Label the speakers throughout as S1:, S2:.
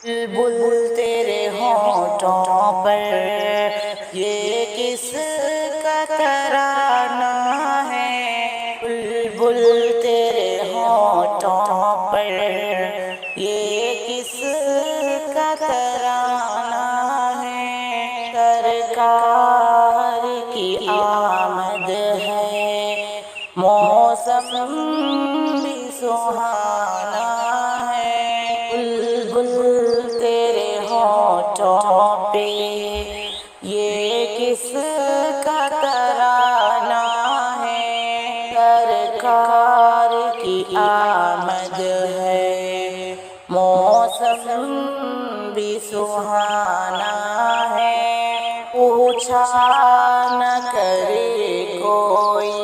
S1: بلبل تیرے ہونٹوں پر یہ کس کا ترانہ ہے، بلبل تیرے ہونٹوں پر یہ کس کا ترانہ ہے، سرکار کی آمد ہے، موسم بھی سہانا ہے، بلبل تیرے ہونٹوں پہ یہ کس کا ترانہ ہے، سرکار کی آمد ہے، موسم بھی سہانا ہے، پوچھا نہ کرے کوئی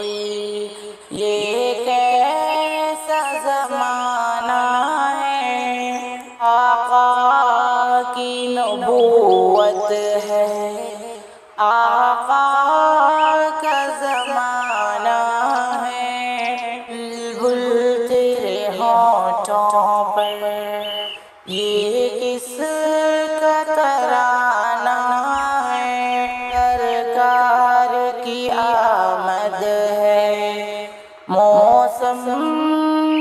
S1: یہ کیسا زمانہ ہے، آقا کی نبوت ہے، آقا کا زمانہ ہے، بلبل تیرے ہونٹوں پر یہ کس کا ترانہ ہے، سرکار کی آمد ہے، موسم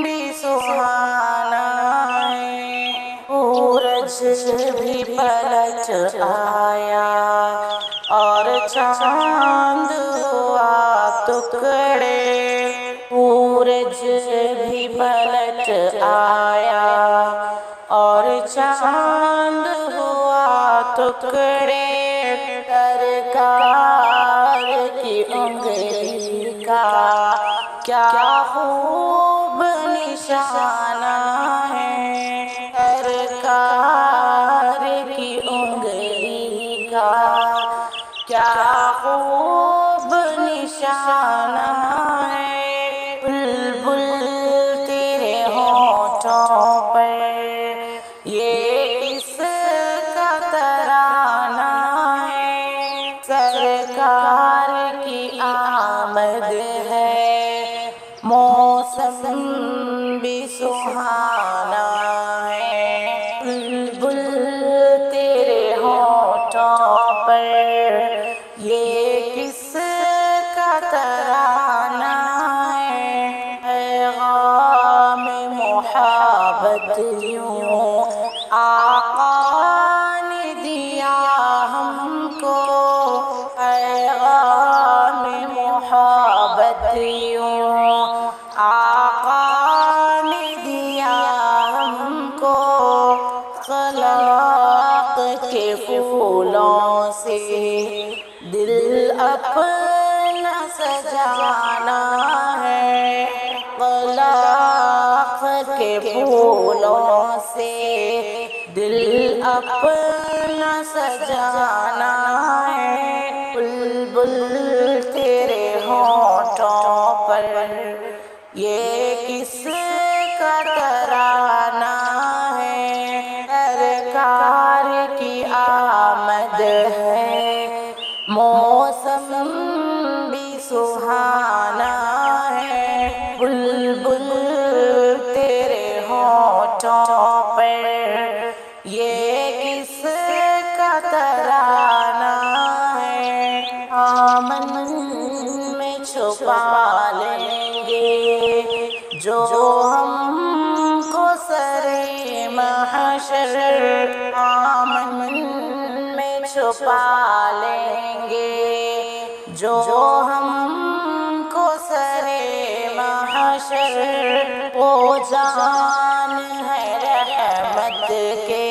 S1: بھی سہانا ہے، سورج بھی پلٹ آیا اور چاند ہوا ٹکڑے، سورج بھی پلٹ آیا اور چاند ہوا ٹکڑے، سرکار کی انگلی کا کیا خوب نشانہ ہے، سرکار کی انگلی کا کیا خوب نشانہ ہے، بلبل تیرے ہونٹوں پر یہ کس کا ترانہ ہے، سرکار کی آمد ہے، موسم بھی سہانا ہے، بلبل تیرے ہونٹوں پر یہ کس کا ترانہ ہے، پیغام محبت یوں آقا نے دیا ہم کو، پیغام محبت یوں آقا نے دیا ہم کو، خلاق کے پھولوں سے دل اپنا سجانا ہے، خلاق کے پھولوں سے دل اپنا سجانا ہے، بلبل تیرے ہونٹوں پر یہ کس کا ترانہ ہے، سرکار کی آمد ہے، موسم بھی سہانا ہے، بلبل تیرے ہونٹوں پر یہ کس کا ترانہ ہے، آمن میں چھپا لیں گے جو ہم کو سرے محشر، آمن میں چھپا لیں گے جو ہم کو سرے محشر، وہ جان ہے رحمت کے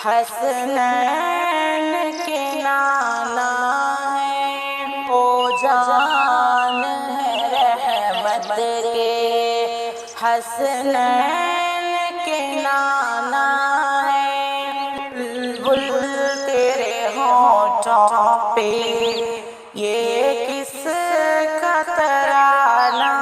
S1: حسنین کے نانا ہے، وہ جان ہے رحمت کے حسنین کے نانا ہے، بلبل تیرے ہونٹوں پہ یہ کس کا ترانہ